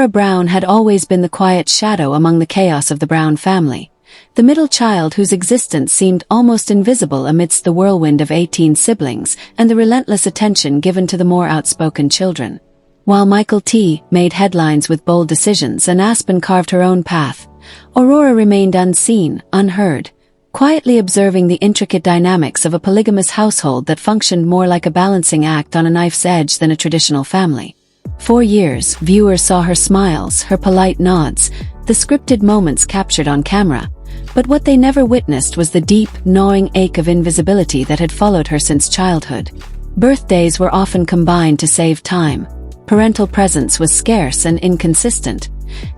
Aurora Brown had always been the quiet shadow among the chaos of the Brown family, the middle child whose existence seemed almost invisible amidst the whirlwind of 18 siblings and the relentless attention given to the more outspoken children. While Michael T. made headlines with bold decisions and Aspen carved her own path, Aurora remained unseen, unheard, quietly observing the intricate dynamics of a polygamous household that functioned more like a balancing act on a knife's edge than a traditional family. For years, viewers saw her smiles, her polite nods, the scripted moments captured on camera, but what they never witnessed was the deep, gnawing ache of invisibility that had followed her since childhood. Birthdays were often combined to save time, parental presence was scarce and inconsistent,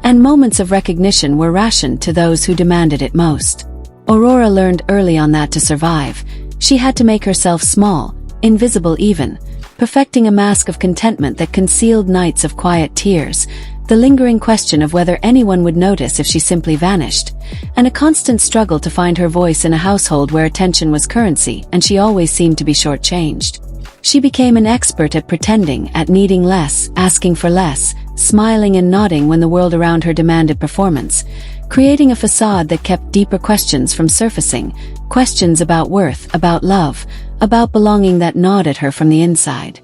and moments of recognition were rationed to those who demanded it most. Aurora learned early on that to survive, she had to make herself small, invisible even, perfecting a mask of contentment that concealed nights of quiet tears, the lingering question of whether anyone would notice if she simply vanished, and a constant struggle to find her voice in a household where attention was currency and she always seemed to be shortchanged. She became an expert at pretending, at needing less, asking for less, smiling and nodding when the world around her demanded performance, creating a facade that kept deeper questions from surfacing, questions about worth, about love, about belonging that gnawed at her from the inside.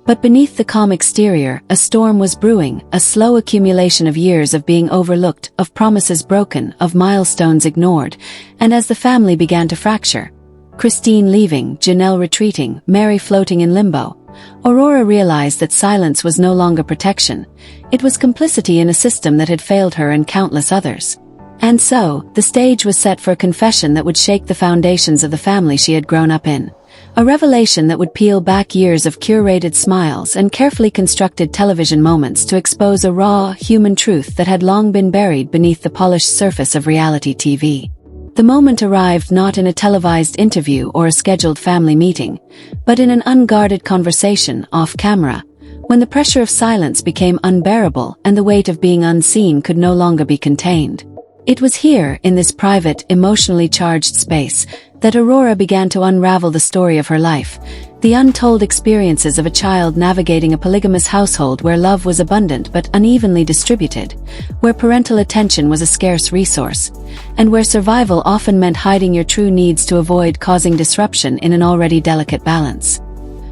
But beneath the calm exterior, a storm was brewing, a slow accumulation of years of being overlooked, of promises broken, of milestones ignored, and as the family began to fracture, Christine leaving, Janelle retreating, Mary floating in limbo, Aurora realized that silence was no longer protection, it was complicity in a system that had failed her and countless others. And so, the stage was set for a confession that would shake the foundations of the family she had grown up in. A revelation that would peel back years of curated smiles and carefully constructed television moments to expose a raw, human truth that had long been buried beneath the polished surface of reality TV. The moment arrived not in a televised interview or a scheduled family meeting, but in an unguarded conversation off camera, when the pressure of silence became unbearable and the weight of being unseen could no longer be contained. It was here, in this private, emotionally charged space, that Aurora began to unravel the story of her life, the untold experiences of a child navigating a polygamous household where love was abundant but unevenly distributed, where parental attention was a scarce resource, and where survival often meant hiding your true needs to avoid causing disruption in an already delicate balance.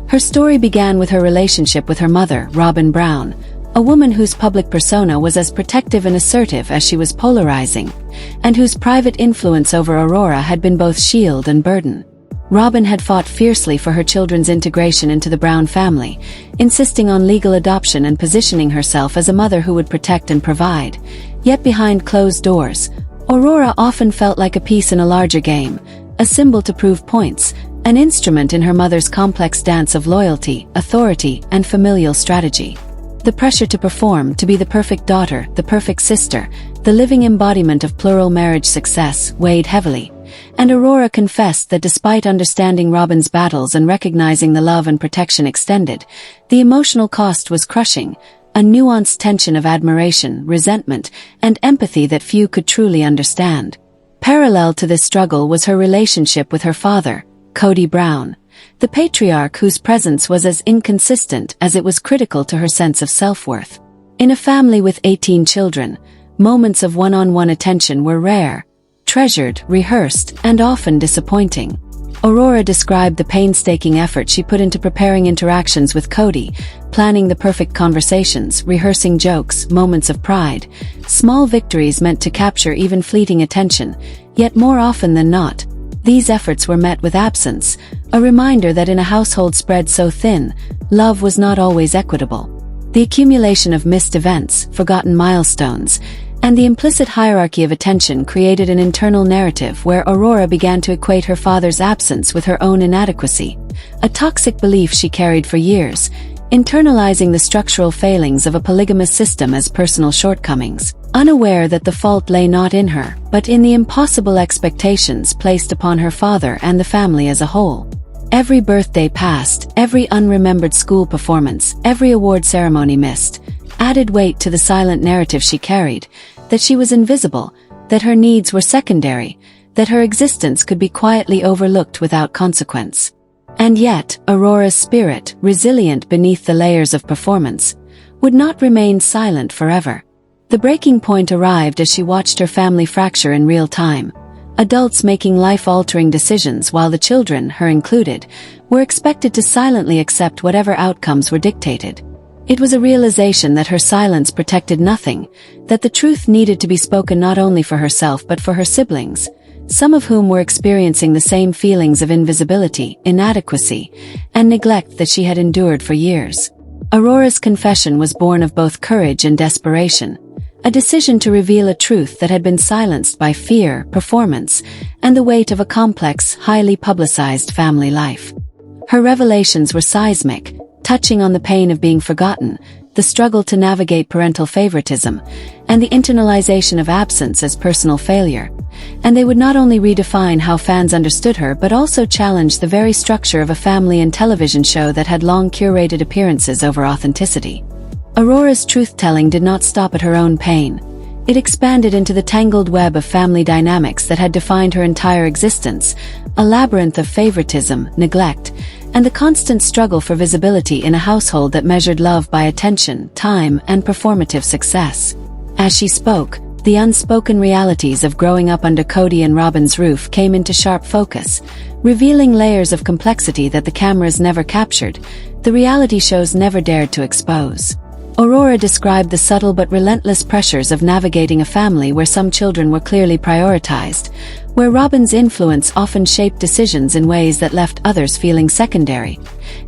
Her story began with her relationship with her mother, Robyn Brown, a woman whose public persona was as protective and assertive as she was polarizing, and whose private influence over Aurora had been both shield and burden. Robyn had fought fiercely for her children's integration into the Brown family, insisting on legal adoption and positioning herself as a mother who would protect and provide. Yet behind closed doors, Aurora often felt like a piece in a larger game, a symbol to prove points, an instrument in her mother's complex dance of loyalty, authority, and familial strategy. The pressure to perform, to be the perfect daughter, the perfect sister, the living embodiment of plural marriage success, weighed heavily, and Aurora confessed that despite understanding Robyn's battles and recognizing the love and protection extended, the emotional cost was crushing, a nuanced tension of admiration, resentment, and empathy that few could truly understand. Parallel to this struggle was her relationship with her father, Kody Brown, the patriarch whose presence was as inconsistent as it was critical to her sense of self-worth. In a family with 18 children, moments of one-on-one attention were rare, treasured, rehearsed, and often disappointing. Aurora described the painstaking effort she put into preparing interactions with Kody, planning the perfect conversations, rehearsing jokes, moments of pride, small victories meant to capture even fleeting attention, yet more often than not, these efforts were met with absence, a reminder that in a household spread so thin, love was not always equitable. The accumulation of missed events, forgotten milestones, and the implicit hierarchy of attention created an internal narrative where Aurora began to equate her father's absence with her own inadequacy, a toxic belief she carried for years, internalizing the structural failings of a polygamous system as personal shortcomings, unaware that the fault lay not in her, but in the impossible expectations placed upon her father and the family as a whole. Every birthday passed, every unremembered school performance, every award ceremony missed, added weight to the silent narrative she carried, that she was invisible, that her needs were secondary, that her existence could be quietly overlooked without consequence. And yet, Aurora's spirit, resilient beneath the layers of performance, would not remain silent forever. The breaking point arrived as she watched her family fracture in real time. Adults making life-altering decisions while the children, her included, were expected to silently accept whatever outcomes were dictated. It was a realization that her silence protected nothing, that the truth needed to be spoken not only for herself but for her siblings, some of whom were experiencing the same feelings of invisibility, inadequacy, and neglect that she had endured for years. Aurora's confession was born of both courage and desperation, a decision to reveal a truth that had been silenced by fear, performance, and the weight of a complex, highly publicized family life. Her revelations were seismic, touching on the pain of being forgotten, the struggle to navigate parental favoritism, and the internalization of absence as personal failure. And they would not only redefine how fans understood her but also challenge the very structure of a family and television show that had long curated appearances over authenticity. Aurora's truth-telling did not stop at her own pain. It expanded into the tangled web of family dynamics that had defined her entire existence, a labyrinth of favoritism, neglect, and the constant struggle for visibility in a household that measured love by attention, time, and performative success. As she spoke, the unspoken realities of growing up under Kody and Robyn's roof came into sharp focus, revealing layers of complexity that the cameras never captured, the reality shows never dared to expose. Aurora described the subtle but relentless pressures of navigating a family where some children were clearly prioritized, where Robyn's influence often shaped decisions in ways that left others feeling secondary,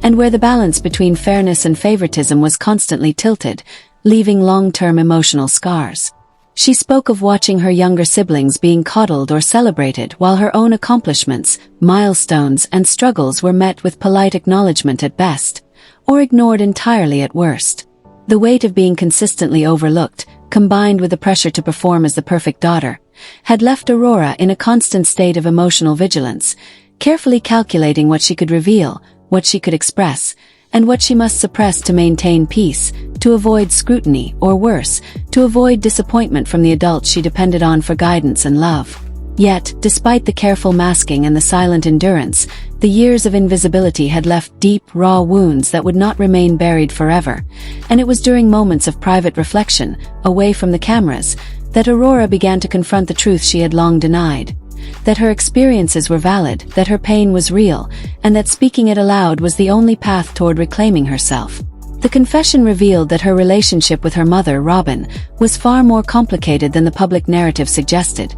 and where the balance between fairness and favoritism was constantly tilted, leaving long-term emotional scars. She spoke of watching her younger siblings being coddled or celebrated while her own accomplishments, milestones, and struggles were met with polite acknowledgement at best, or ignored entirely at worst. The weight of being consistently overlooked, combined with the pressure to perform as the perfect daughter, had left Aurora in a constant state of emotional vigilance, carefully calculating what she could reveal, what she could express, and what she must suppress to maintain peace, to avoid scrutiny, or worse, to avoid disappointment from the adults she depended on for guidance and love. Yet, despite the careful masking and the silent endurance, the years of invisibility had left deep, raw wounds that would not remain buried forever, and it was during moments of private reflection, away from the cameras, that Aurora began to confront the truth she had long denied. That her experiences were valid, that her pain was real, and that speaking it aloud was the only path toward reclaiming herself. The confession revealed that her relationship with her mother, Robyn, was far more complicated than the public narrative suggested.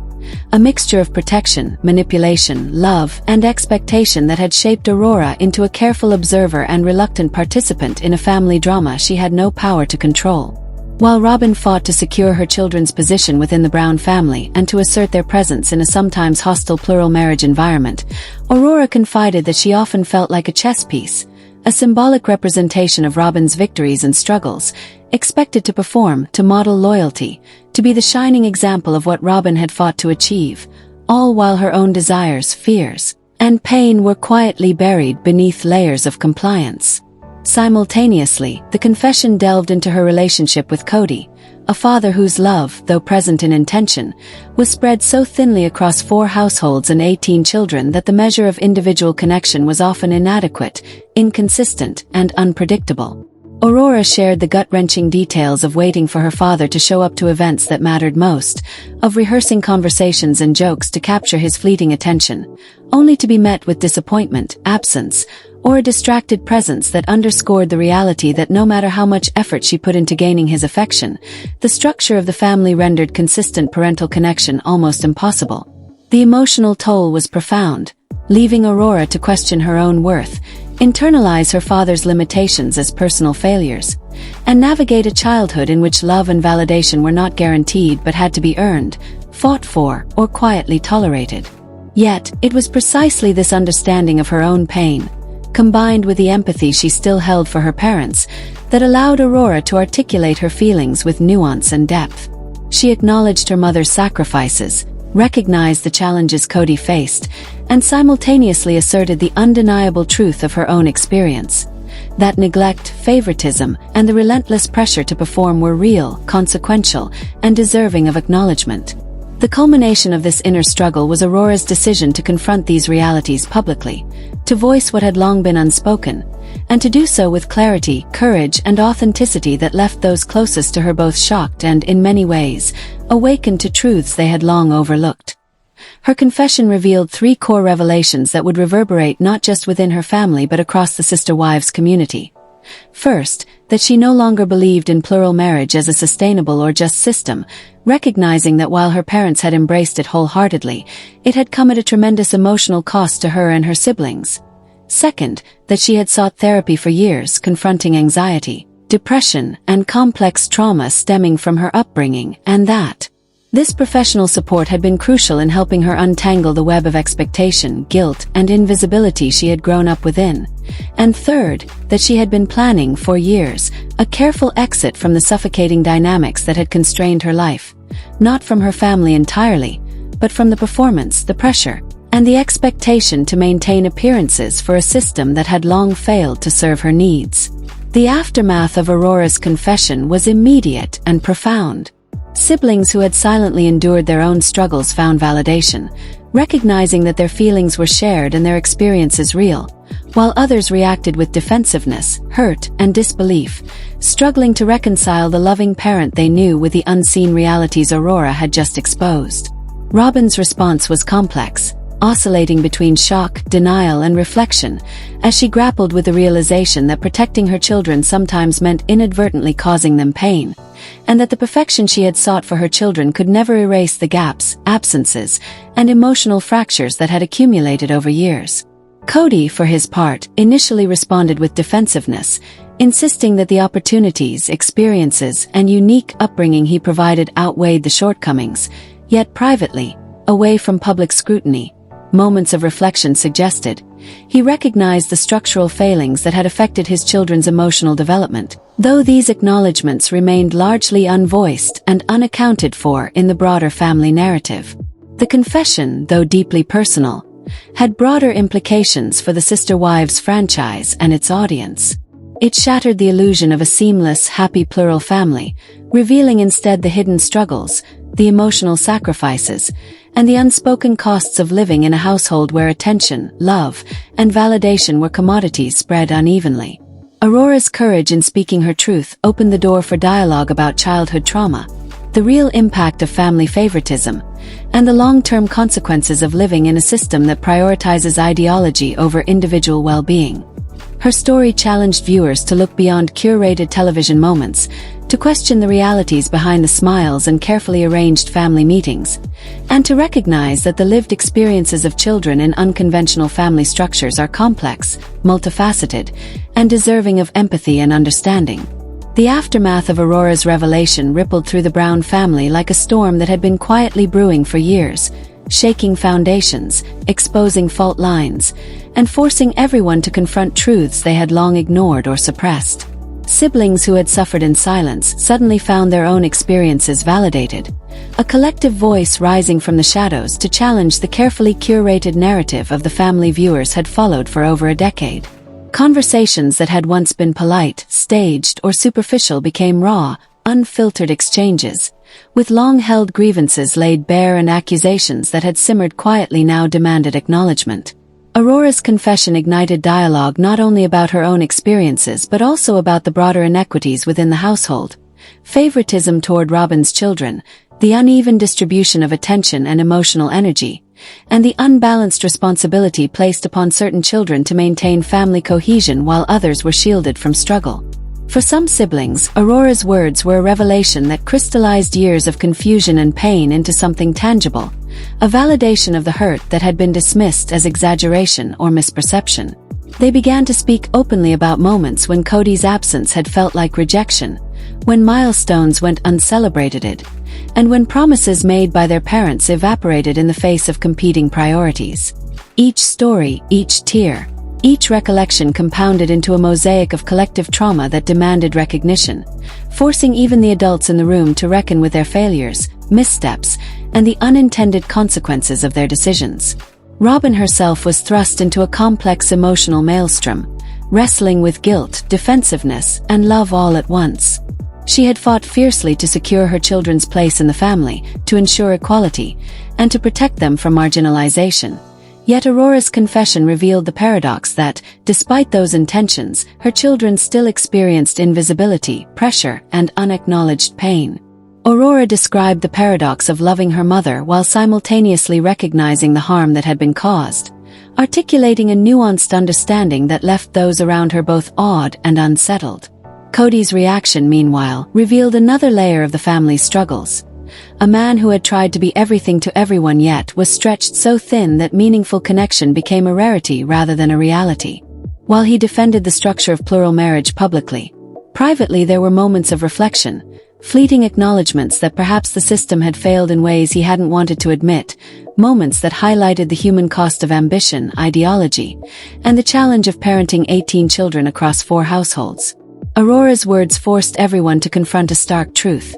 A mixture of protection, manipulation, love, and expectation that had shaped Aurora into a careful observer and reluctant participant in a family drama she had no power to control. While Robyn fought to secure her children's position within the Brown family and to assert their presence in a sometimes hostile plural marriage environment, Aurora confided that she often felt like a chess piece, a symbolic representation of Robyn's victories and struggles, expected to perform, to model loyalty, to be the shining example of what Robyn had fought to achieve, all while her own desires, fears, and pain were quietly buried beneath layers of compliance. Simultaneously, the confession delved into her relationship with Kody, a father whose love, though present in intention, was spread so thinly across 4 households and 18 children that the measure of individual connection was often inadequate, inconsistent, and unpredictable. Aurora shared the gut-wrenching details of waiting for her father to show up to events that mattered most, of rehearsing conversations and jokes to capture his fleeting attention, only to be met with disappointment, absence, or a distracted presence that underscored the reality that no matter how much effort she put into gaining his affection, the structure of the family rendered consistent parental connection almost impossible. The emotional toll was profound, leaving Aurora to question her own worth, internalize her father's limitations as personal failures, and navigate a childhood in which love and validation were not guaranteed but had to be earned, fought for, or quietly tolerated. Yet, it was precisely this understanding of her own pain, combined with the empathy she still held for her parents, that allowed Aurora to articulate her feelings with nuance and depth. She acknowledged her mother's sacrifices, recognized the challenges Kody faced, and simultaneously asserted the undeniable truth of her own experience. That neglect, favoritism, and the relentless pressure to perform were real, consequential, and deserving of acknowledgement. The culmination of this inner struggle was Aurora's decision to confront these realities publicly, to voice what had long been unspoken, and to do so with clarity, courage, and authenticity that left those closest to her both shocked and, in many ways, awakened to truths they had long overlooked. Her confession revealed 3 core revelations that would reverberate not just within her family but across the sister wives community. First, that she no longer believed in plural marriage as a sustainable or just system, recognizing that while her parents had embraced it wholeheartedly, it had come at a tremendous emotional cost to her and her siblings. Second, that she had sought therapy for years, confronting anxiety, depression, and complex trauma stemming from her upbringing, and that this professional support had been crucial in helping her untangle the web of expectation, guilt, and invisibility she had grown up within. And third, that she had been planning for years a careful exit from the suffocating dynamics that had constrained her life, not from her family entirely, but from the performance, the pressure, and the expectation to maintain appearances for a system that had long failed to serve her needs. The aftermath of Aurora's confession was immediate and profound. Siblings who had silently endured their own struggles found validation, recognizing that their feelings were shared and their experiences real, while others reacted with defensiveness, hurt, and disbelief, struggling to reconcile the loving parent they knew with the unseen realities Aurora had just exposed. Robyn's response was complex, oscillating between shock, denial, and reflection, as she grappled with the realization that protecting her children sometimes meant inadvertently causing them pain, and that the perfection she had sought for her children could never erase the gaps, absences, and emotional fractures that had accumulated over years. Kody, for his part, initially responded with defensiveness, insisting that the opportunities, experiences, and unique upbringing he provided outweighed the shortcomings, yet privately, away from public scrutiny, moments of reflection suggested, he recognized the structural failings that had affected his children's emotional development, though these acknowledgments remained largely unvoiced and unaccounted for in the broader family narrative. The confession, though deeply personal, had broader implications for the Sister Wives franchise and its audience. It shattered the illusion of a seamless, happy plural family, revealing instead the hidden struggles, the emotional sacrifices, and the unspoken costs of living in a household where attention, love, and validation were commodities spread unevenly. Aurora's courage in speaking her truth opened the door for dialogue about childhood trauma, the real impact of family favoritism, and the long-term consequences of living in a system that prioritizes ideology over individual well-being. Her story challenged viewers to look beyond curated television moments, to question the realities behind the smiles and carefully arranged family meetings, and to recognize that the lived experiences of children in unconventional family structures are complex, multifaceted, and deserving of empathy and understanding. The aftermath of Aurora's revelation rippled through the Brown family like a storm that had been quietly brewing for years, shaking foundations, exposing fault lines, and forcing everyone to confront truths they had long ignored or suppressed. Siblings who had suffered in silence suddenly found their own experiences validated, a collective voice rising from the shadows to challenge the carefully curated narrative of the family viewers had followed for over a decade. Conversations that had once been polite, staged, or superficial became raw, unfiltered exchanges, with long-held grievances laid bare and accusations that had simmered quietly now demanded acknowledgement. Aurora's confession ignited dialogue not only about her own experiences but also about the broader inequities within the household, favoritism toward Robyn's children, the uneven distribution of attention and emotional energy, and the unbalanced responsibility placed upon certain children to maintain family cohesion while others were shielded from struggle. For some siblings, Aurora's words were a revelation that crystallized years of confusion and pain into something tangible, a validation of the hurt that had been dismissed as exaggeration or misperception. They began to speak openly about moments when Kody's absence had felt like rejection, when milestones went uncelebrated, and when promises made by their parents evaporated in the face of competing priorities. Each story, each tear, each recollection compounded into a mosaic of collective trauma that demanded recognition, forcing even the adults in the room to reckon with their failures, missteps, and the unintended consequences of their decisions. Robyn herself was thrust into a complex emotional maelstrom, wrestling with guilt, defensiveness, and love all at once. She had fought fiercely to secure her children's place in the family, to ensure equality, and to protect them from marginalization. Yet Aurora's confession revealed the paradox that, despite those intentions, her children still experienced invisibility, pressure, and unacknowledged pain. Aurora described the paradox of loving her mother while simultaneously recognizing the harm that had been caused, articulating a nuanced understanding that left those around her both awed and unsettled. Kody's reaction, meanwhile, revealed another layer of the family's struggles. A man who had tried to be everything to everyone yet was stretched so thin that meaningful connection became a rarity rather than a reality. While he defended the structure of plural marriage publicly, privately there were moments of reflection, fleeting acknowledgments that perhaps the system had failed in ways he hadn't wanted to admit, moments that highlighted the human cost of ambition, ideology, and the challenge of parenting 18 children across 4 households. Aurora's words forced everyone to confront a stark truth.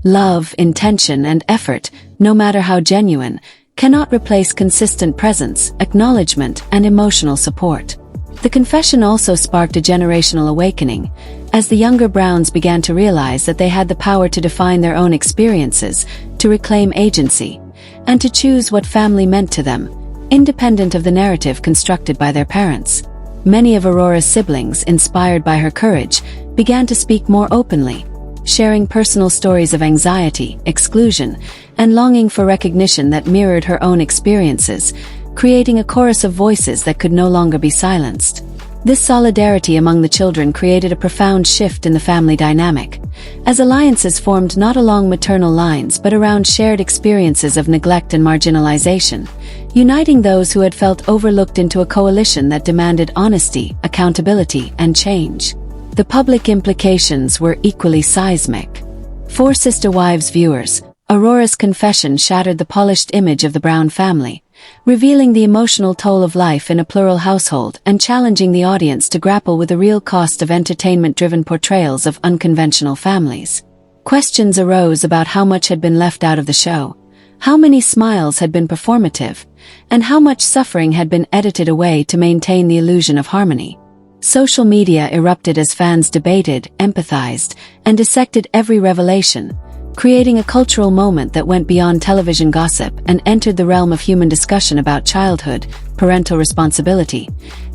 Love, intention, and effort, no matter how genuine, cannot replace consistent presence, acknowledgement, and emotional support. The confession also sparked a generational awakening, as the younger Browns began to realize that they had the power to define their own experiences, to reclaim agency, and to choose what family meant to them, independent of the narrative constructed by their parents. Many of Aurora's siblings, inspired by her courage, began to speak more openly, sharing personal stories of anxiety, exclusion, and longing for recognition that mirrored her own experiences, creating a chorus of voices that could no longer be silenced. This solidarity among the children created a profound shift in the family dynamic, as alliances formed not along maternal lines but around shared experiences of neglect and marginalization, uniting those who had felt overlooked into a coalition that demanded honesty, accountability, and change. The public implications were equally seismic. For Sister Wives viewers, Aurora's confession shattered the polished image of the Brown family, revealing the emotional toll of life in a plural household and challenging the audience to grapple with the real cost of entertainment-driven portrayals of unconventional families. Questions arose about how much had been left out of the show, how many smiles had been performative, and how much suffering had been edited away to maintain the illusion of harmony. Social media erupted as fans debated, empathized, and dissected every revelation, creating a cultural moment that went beyond television gossip and entered the realm of human discussion about childhood, parental responsibility,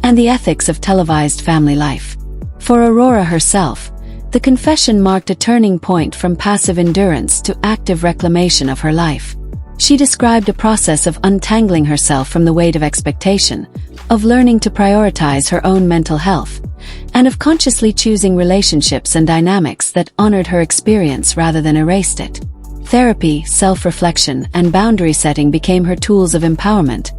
and the ethics of televised family life. For Aurora herself, the confession marked a turning point from passive endurance to active reclamation of her life. She described a process of untangling herself from the weight of expectation, of learning to prioritize her own mental health, and of consciously choosing relationships and dynamics that honored her experience rather than erased it. Therapy, self-reflection, and boundary setting became her tools of empowerment,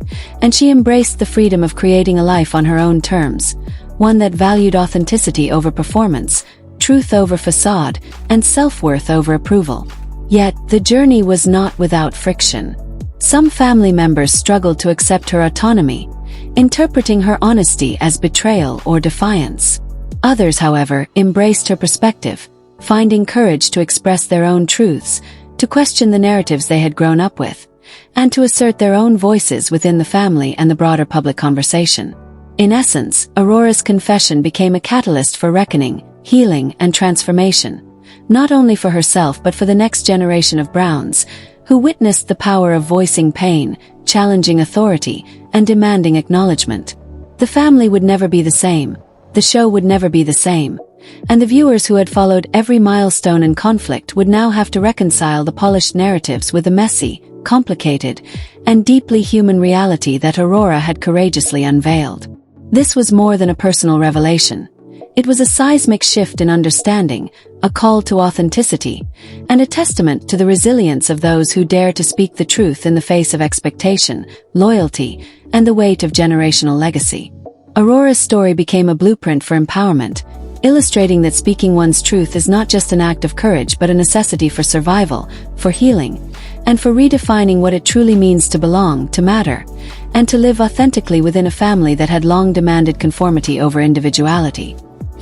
and she embraced the freedom of creating a life on her own terms, one that valued authenticity over performance, truth over facade, and self-worth over approval. Yet, the journey was not without friction. Some family members struggled to accept her autonomy, interpreting her honesty as betrayal or defiance. Others, however, embraced her perspective, finding courage to express their own truths, to question the narratives they had grown up with, and to assert their own voices within the family and the broader public conversation. In essence, Aurora's confession became a catalyst for reckoning, healing, and transformation, not only for herself but for the next generation of Browns, who witnessed the power of voicing pain, challenging authority, and demanding acknowledgement. The family would never be the same, the show would never be the same, and the viewers who had followed every milestone and conflict would now have to reconcile the polished narratives with the messy, complicated, and deeply human reality that Aurora had courageously unveiled. This was more than a personal revelation. It was a seismic shift in understanding, a call to authenticity, and a testament to the resilience of those who dare to speak the truth in the face of expectation, loyalty, and the weight of generational legacy. Aurora's story became a blueprint for empowerment, illustrating that speaking one's truth is not just an act of courage but a necessity for survival, for healing, and for redefining what it truly means to belong, to matter, and to live authentically within a family that had long demanded conformity over individuality.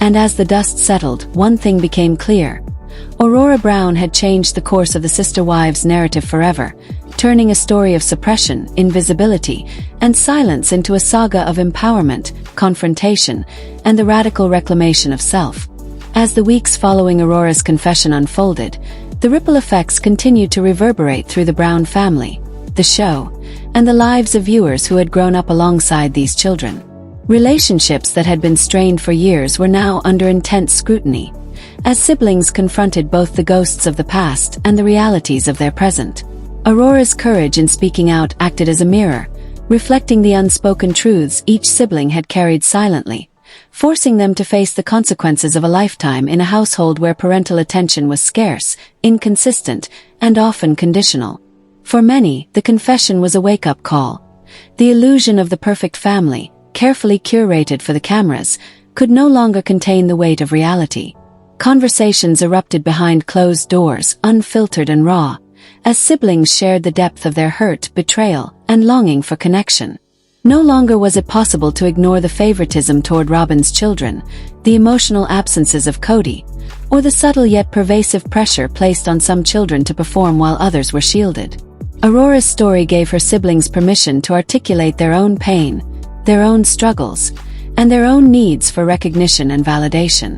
And as the dust settled, one thing became clear. Aurora Brown had changed the course of the Sister Wives narrative forever, turning a story of suppression, invisibility, and silence into a saga of empowerment, confrontation, and the radical reclamation of self. As the weeks following Aurora's confession unfolded, the ripple effects continued to reverberate through the Brown family. the show, and the lives of viewers who had grown up alongside these children. Relationships that had been strained for years were now under intense scrutiny, as siblings confronted both the ghosts of the past and the realities of their present. Aurora's courage in speaking out acted as a mirror, reflecting the unspoken truths each sibling had carried silently, forcing them to face the consequences of a lifetime in a household where parental attention was scarce, inconsistent, and often conditional. For many, the confession was a wake-up call. The illusion of the perfect family, carefully curated for the cameras, could no longer contain the weight of reality. Conversations erupted behind closed doors, unfiltered and raw, as siblings shared the depth of their hurt, betrayal, and longing for connection. No longer was it possible to ignore the favoritism toward Robyn's children, the emotional absences of Kody, or the subtle yet pervasive pressure placed on some children to perform while others were shielded. Aurora's story gave her siblings permission to articulate their own pain, their own struggles, and their own needs for recognition and validation.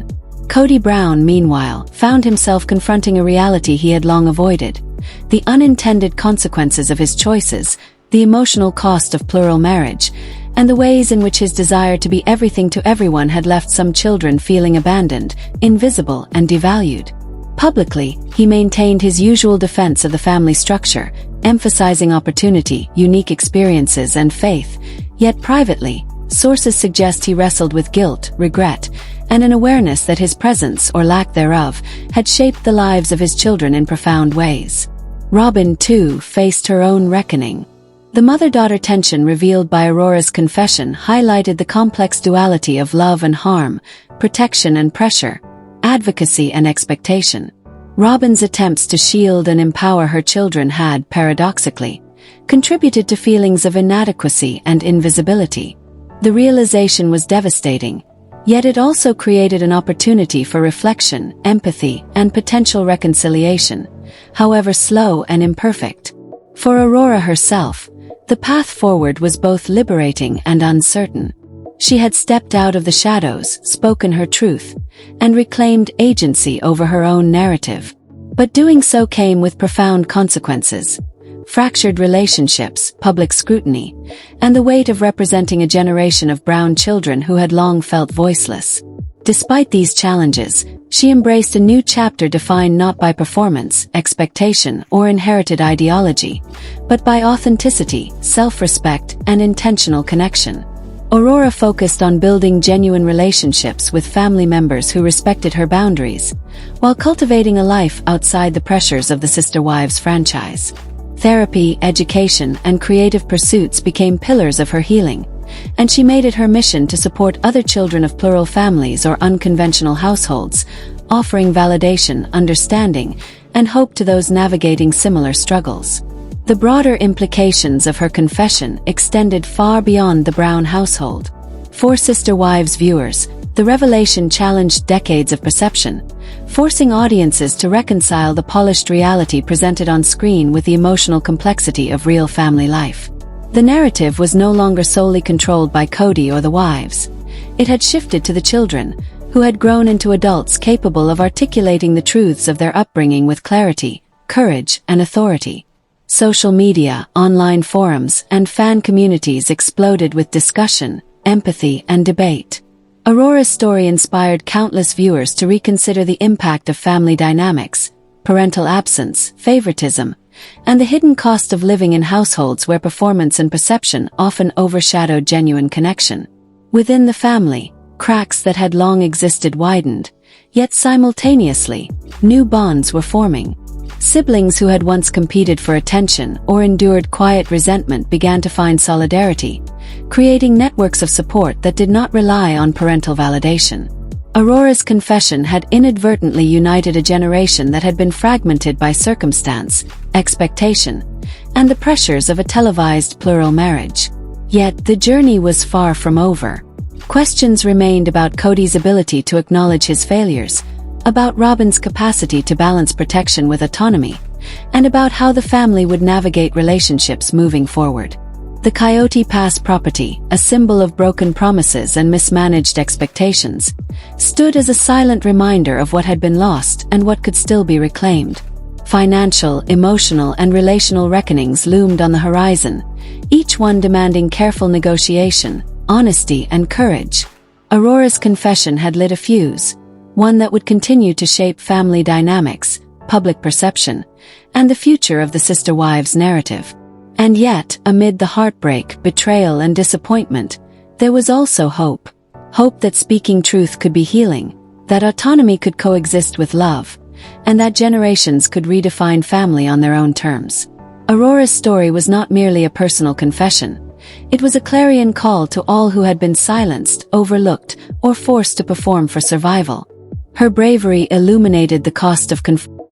Kody Brown, meanwhile, found himself confronting a reality he had long avoided: the unintended consequences of his choices, the emotional cost of plural marriage, and the ways in which his desire to be everything to everyone had left some children feeling abandoned, invisible, and devalued. Publicly, he maintained his usual defense of the family structure, emphasizing opportunity, unique experiences, and faith, yet privately, sources suggest he wrestled with guilt, regret, and an awareness that his presence, or lack thereof, had shaped the lives of his children in profound ways. Robyn, too, faced her own reckoning. The mother-daughter tension revealed by Aurora's confession highlighted the complex duality of love and harm, protection and pressure, advocacy and expectation. Robyn's attempts to shield and empower her children had, paradoxically, contributed to feelings of inadequacy and invisibility. The realization was devastating, yet it also created an opportunity for reflection, empathy, and potential reconciliation, however slow and imperfect. For Aurora herself, the path forward was both liberating and uncertain. She had stepped out of the shadows, spoken her truth, and reclaimed agency over her own narrative. But doing so came with profound consequences: fractured relationships, public scrutiny, and the weight of representing a generation of Brown children who had long felt voiceless. Despite these challenges, she embraced a new chapter defined not by performance, expectation, or inherited ideology, but by authenticity, self-respect, and intentional connection. Aurora focused on building genuine relationships with family members who respected her boundaries, while cultivating a life outside the pressures of the Sister Wives franchise. Therapy, education, and creative pursuits became pillars of her healing, and she made it her mission to support other children of plural families or unconventional households, offering validation, understanding, and hope to those navigating similar struggles. The broader implications of her confession extended far beyond the Brown household. For Sister Wives viewers, the revelation challenged decades of perception, forcing audiences to reconcile the polished reality presented on screen with the emotional complexity of real family life. The narrative was no longer solely controlled by Kody or the wives. It had shifted to the children, who had grown into adults capable of articulating the truths of their upbringing with clarity, courage, and authority. Social media, online forums, and fan communities exploded with discussion, empathy, and debate. Aurora's story inspired countless viewers to reconsider the impact of family dynamics, parental absence, favoritism, and the hidden cost of living in households where performance and perception often overshadowed genuine connection. Within the family, cracks that had long existed widened, yet simultaneously, new bonds were forming. Siblings who had once competed for attention or endured quiet resentment began to find solidarity, creating networks of support that did not rely on parental validation. Aurora's confession had inadvertently united a generation that had been fragmented by circumstance, expectation, and the pressures of a televised plural marriage. Yet the journey was far from over. Questions remained about Kody's ability to acknowledge his failures, about Robyn's capacity to balance protection with autonomy, and about how the family would navigate relationships moving forward. The Coyote Pass property, a symbol of broken promises and mismanaged expectations, stood as a silent reminder of what had been lost and what could still be reclaimed. Financial, emotional, and relational reckonings loomed on the horizon, each one demanding careful negotiation, honesty, and courage. Aurora's confession had lit a fuse, one that would continue to shape family dynamics, public perception, and the future of the sister wives' narrative. And yet, amid the heartbreak, betrayal, and disappointment, there was also hope. Hope that speaking truth could be healing, that autonomy could coexist with love, and that generations could redefine family on their own terms. Aurora's story was not merely a personal confession. It was a clarion call to all who had been silenced, overlooked, or forced to perform for survival. Her bravery illuminated the cost of